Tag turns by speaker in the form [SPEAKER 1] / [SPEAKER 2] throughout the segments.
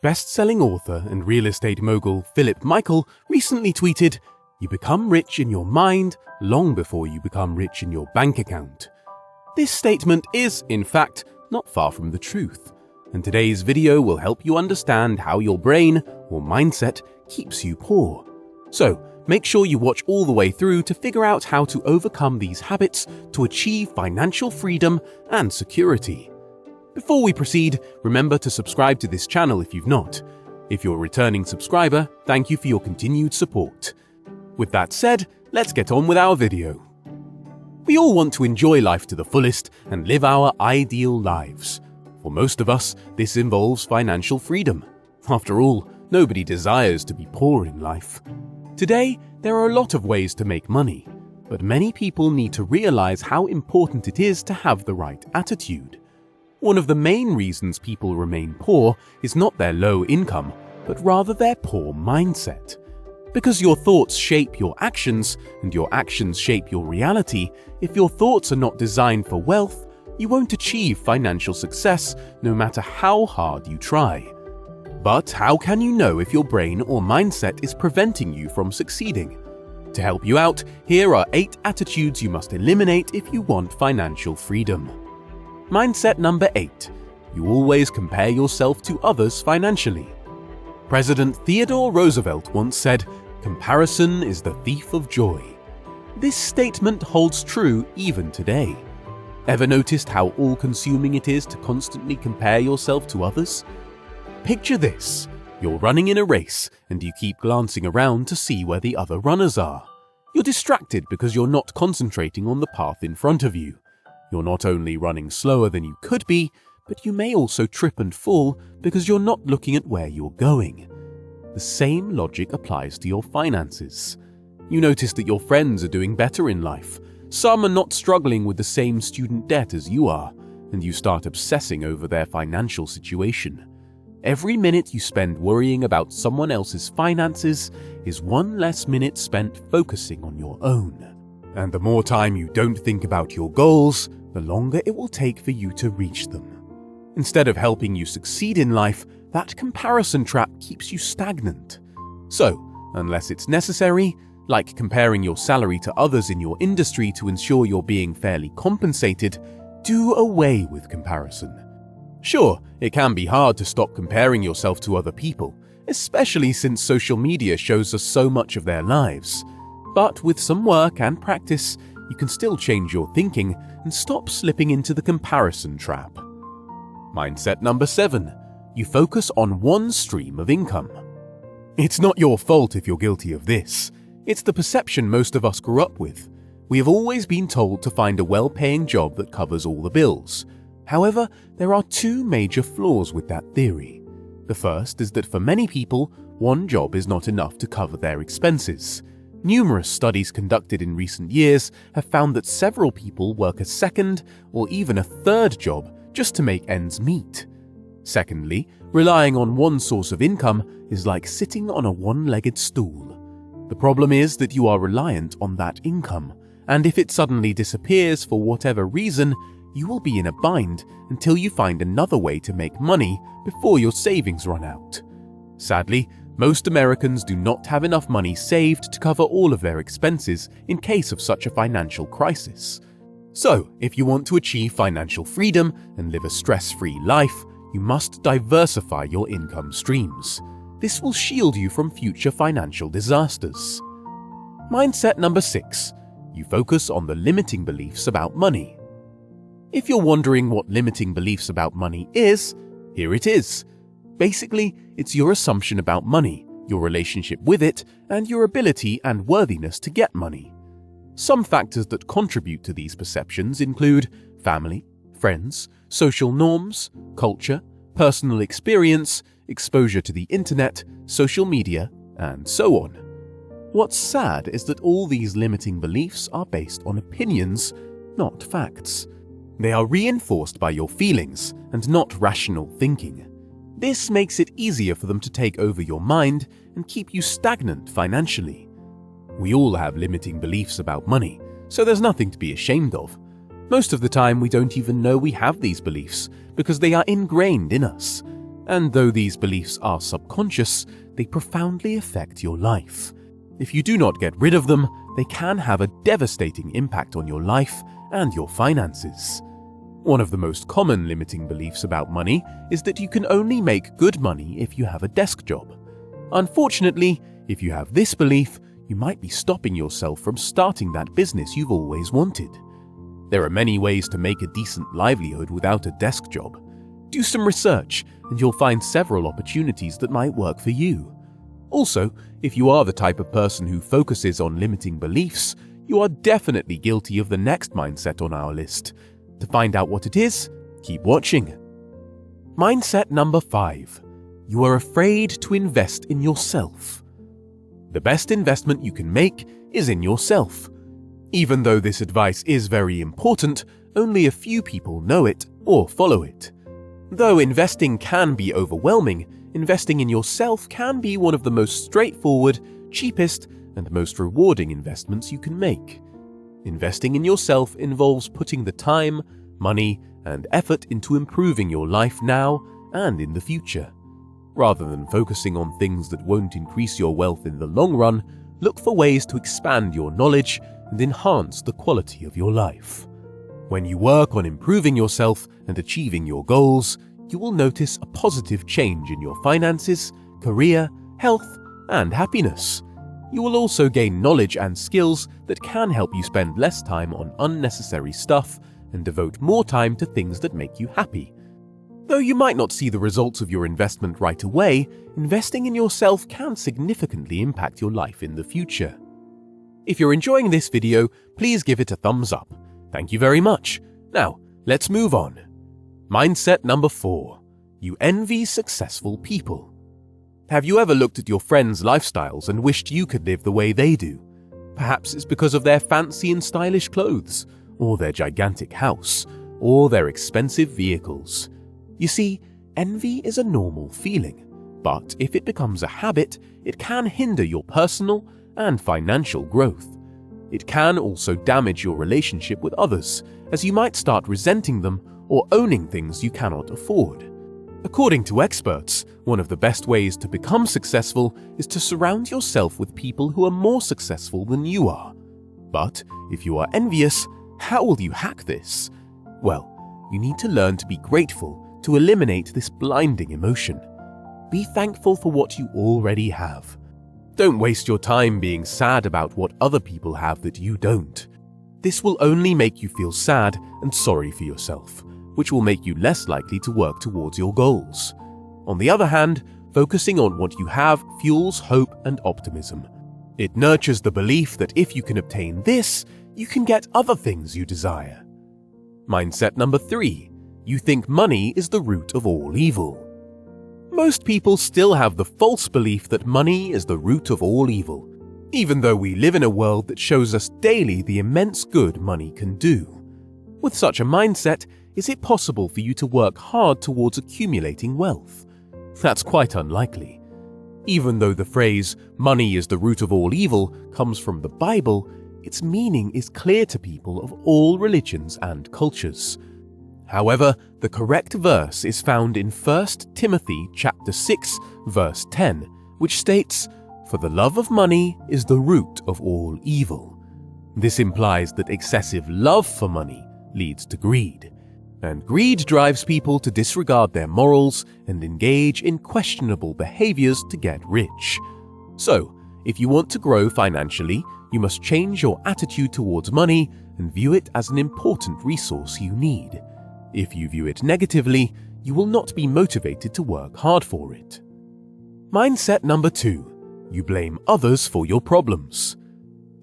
[SPEAKER 1] Best-selling author and real estate mogul Phillip Michael recently tweeted, "You become rich in your mind long before you become rich in your bank account." This statement is, in fact, not far from the truth, and today's video will help you understand how your brain or mindset keeps you poor. So, make sure you watch all the way through to figure out how to overcome these habits to achieve financial freedom and security. Before we proceed, remember to subscribe to this channel if you've not. If you're a returning subscriber, thank you for your continued support. With that said, let's get on with our video. We all want to enjoy life to the fullest and live our ideal lives. For most of us, this involves financial freedom. After all, nobody desires to be poor in life. Today, there are a lot of ways to make money, but many people need to realize how important it is to have the right attitude. One of the main reasons people remain poor is not their low income, but rather their poor mindset. Because your thoughts shape your actions, and your actions shape your reality, if your thoughts are not designed for wealth, you won't achieve financial success no matter how hard you try. But how can you know if your brain or mindset is preventing you from succeeding? To help you out, here are 8 attitudes you must eliminate if you want financial freedom. Mindset number 8. You always compare yourself to others financially. President Theodore Roosevelt once said, "Comparison is the thief of joy." This statement holds true even today. Ever noticed how all-consuming it is to constantly compare yourself to others? Picture this. You're running in a race and you keep glancing around to see where the other runners are. You're distracted because you're not concentrating on the path in front of you. You're not only running slower than you could be, but you may also trip and fall because you're not looking at where you're going. The same logic applies to your finances. You notice that your friends are doing better in life. Some are not struggling with the same student debt as you are, and you start obsessing over their financial situation. Every minute you spend worrying about someone else's finances is one less minute spent focusing on your own. And the more time you don't think about your goals, the longer it will take for you to reach them. Instead of helping you succeed in life, that comparison trap keeps you stagnant. So, unless it's necessary, like comparing your salary to others in your industry to ensure you're being fairly compensated, do away with comparison. Sure, it can be hard to stop comparing yourself to other people, especially since social media shows us so much of their lives. But with some work and practice, you can still change your thinking and stop slipping into the comparison trap. Mindset number 7. You focus on one stream of income. It's not your fault if you're guilty of this. It's the perception most of us grew up with. We have always been told to find a well-paying job that covers all the bills. However, there are 2 major flaws with that theory. The first is that for many people, one job is not enough to cover their expenses. Numerous studies conducted in recent years have found that several people work a second or even a third job just to make ends meet. Secondly, relying on one source of income is like sitting on a one-legged stool. The problem is that you are reliant on that income, and if it suddenly disappears for whatever reason, you will be in a bind until you find another way to make money before your savings run out. Sadly, most Americans do not have enough money saved to cover all of their expenses in case of such a financial crisis. So, if you want to achieve financial freedom and live a stress-free life, you must diversify your income streams. This will shield you from future financial disasters. Mindset number 6. You focus on the limiting beliefs about money. If you're wondering what limiting beliefs about money is, here it is. Basically, it's your assumption about money, your relationship with it, and your ability and worthiness to get money. Some factors that contribute to these perceptions include family, friends, social norms, culture, personal experience, exposure to the internet, social media, and so on. What's sad is that all these limiting beliefs are based on opinions, not facts. They are reinforced by your feelings and not rational thinking. This makes it easier for them to take over your mind and keep you stagnant financially. We all have limiting beliefs about money, so there's nothing to be ashamed of. Most of the time, we don't even know we have these beliefs because they are ingrained in us. And though these beliefs are subconscious, they profoundly affect your life. If you do not get rid of them, they can have a devastating impact on your life and your finances. One of the most common limiting beliefs about money is that you can only make good money if you have a desk job. Unfortunately, if you have this belief, you might be stopping yourself from starting that business you've always wanted. There are many ways to make a decent livelihood without a desk job. Do some research, and you'll find several opportunities that might work for you. Also, if you are the type of person who focuses on limiting beliefs, you are definitely guilty of the next mindset on our list. To find out what it is, keep watching. Mindset number 5. You are afraid to invest in yourself. The best investment you can make is in yourself. Even though this advice is very important, only a few people know it or follow it. Though investing can be overwhelming, investing in yourself can be one of the most straightforward, cheapest, and most rewarding investments you can make. Investing in yourself involves putting the time, money, and effort into improving your life now and in the future. Rather than focusing on things that won't increase your wealth in the long run, look for ways to expand your knowledge and enhance the quality of your life. When you work on improving yourself and achieving your goals, you will notice a positive change in your finances, career, health, and happiness. You will also gain knowledge and skills that can help you spend less time on unnecessary stuff and devote more time to things that make you happy. Though you might not see the results of your investment right away, investing in yourself can significantly impact your life in the future. If you're enjoying this video, please give it a thumbs up. Thank you very much. Now, let's move on. Mindset number 4. You envy successful people. Have you ever looked at your friends' lifestyles and wished you could live the way they do? Perhaps it's because of their fancy and stylish clothes, or their gigantic house, or their expensive vehicles. You see, envy is a normal feeling, but if it becomes a habit, it can hinder your personal and financial growth. It can also damage your relationship with others, as you might start resenting them or owning things you cannot afford. According to experts, one of the best ways to become successful is to surround yourself with people who are more successful than you are. But if you are envious, how will you hack this? Well, you need to learn to be grateful to eliminate this blinding emotion. Be thankful for what you already have. Don't waste your time being sad about what other people have that you don't. This will only make you feel sad and sorry for yourself, which will make you less likely to work towards your goals. On the other hand, focusing on what you have fuels hope and optimism. It nurtures the belief that if you can obtain this, you can get other things you desire. Mindset number 3. You think money is the root of all evil. Most people still have the false belief that money is the root of all evil, even though we live in a world that shows us daily the immense good money can do. With such a mindset, is it possible for you to work hard towards accumulating wealth? That's quite unlikely. Even though the phrase, money is the root of all evil, comes from the Bible, its meaning is clear to people of all religions and cultures. However, the correct verse is found in 1 Timothy chapter 6, verse 10, which states, "For the love of money is the root of all evil." This implies that excessive love for money leads to greed, and greed drives people to disregard their morals and engage in questionable behaviors to get rich. So, if you want to grow financially, you must change your attitude towards money and view it as an important resource you need. If you view it negatively, you will not be motivated to work hard for it. Mindset number 2. You blame others for your problems.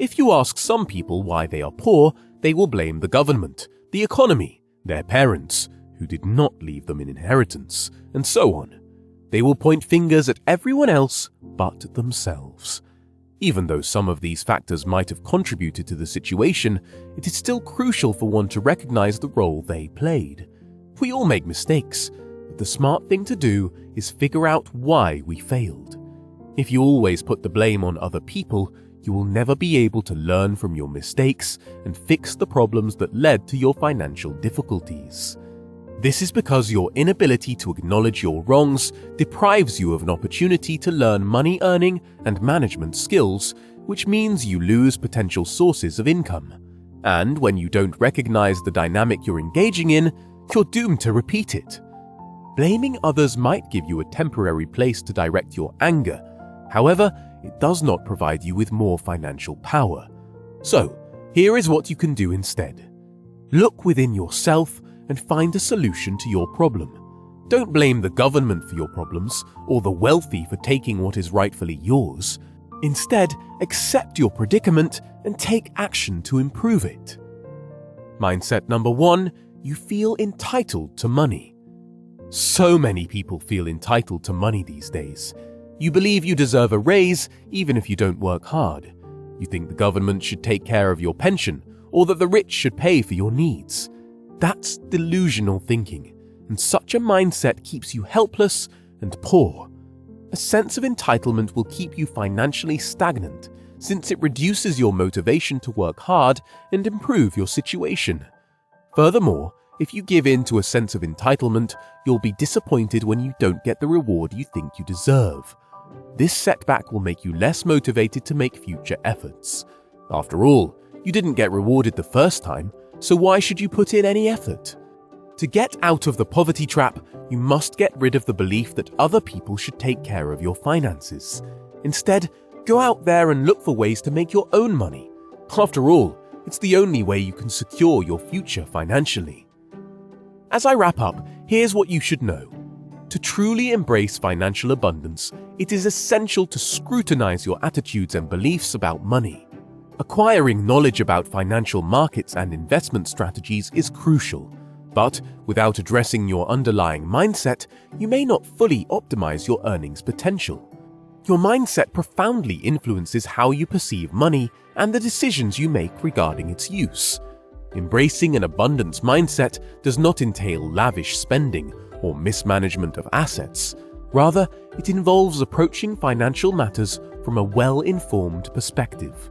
[SPEAKER 1] If you ask some people why they are poor, they will blame the government, the economy, their parents, who did not leave them an inheritance, and so on. They will point fingers at everyone else but themselves. Even though some of these factors might have contributed to the situation, it is still crucial for one to recognize the role they played. We all make mistakes, but the smart thing to do is figure out why we failed. If you always put the blame on other people, you will never be able to learn from your mistakes and fix the problems that led to your financial difficulties. This is because your inability to acknowledge your wrongs deprives you of an opportunity to learn money earning and management skills, which means you lose potential sources of income. And when you don't recognize the dynamic you're engaging in, you're doomed to repeat it. Blaming others might give you a temporary place to direct your anger. However, it does not provide you with more financial power. So, here is what you can do instead. Look within yourself and find a solution to your problem. Don't blame the government for your problems or the wealthy for taking what is rightfully yours. Instead, accept your predicament and take action to improve it. Mindset number 1, you feel entitled to money. So many people feel entitled to money these days. You believe you deserve a raise even if you don't work hard. You think the government should take care of your pension or that the rich should pay for your needs. That's delusional thinking, and such a mindset keeps you helpless and poor. A sense of entitlement will keep you financially stagnant since it reduces your motivation to work hard and improve your situation. Furthermore, if you give in to a sense of entitlement, you'll be disappointed when you don't get the reward you think you deserve. This setback will make you less motivated to make future efforts. After all, you didn't get rewarded the first time, so why should you put in any effort? To get out of the poverty trap, you must get rid of the belief that other people should take care of your finances. Instead, go out there and look for ways to make your own money. After all, it's the only way you can secure your future financially. As I wrap up, here's what you should know. To truly embrace financial abundance, it is essential to scrutinize your attitudes and beliefs about money. Acquiring knowledge about financial markets and investment strategies is crucial, but without addressing your underlying mindset, you may not fully optimize your earnings potential. Your mindset profoundly influences how you perceive money and the decisions you make regarding its use. Embracing an abundance mindset does not entail lavish spending or mismanagement of assets. Rather, it involves approaching financial matters from a well-informed perspective.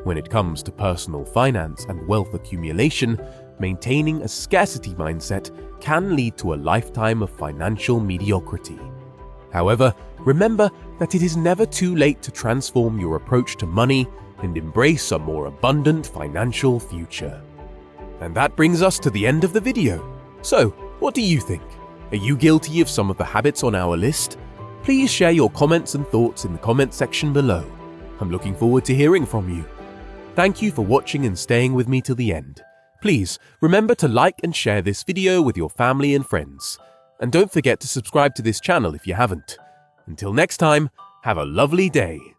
[SPEAKER 1] When it comes to personal finance and wealth accumulation, maintaining a scarcity mindset can lead to a lifetime of financial mediocrity. However, remember that it is never too late to transform your approach to money and embrace a more abundant financial future. And that brings us to the end of the video. So, what do you think? Are you guilty of some of the habits on our list? Please share your comments and thoughts in the comment section below. I'm looking forward to hearing from you. Thank you for watching and staying with me till the end. Please remember to like and share this video with your family and friends. And don't forget to subscribe to this channel if you haven't. Until next time, have a lovely day.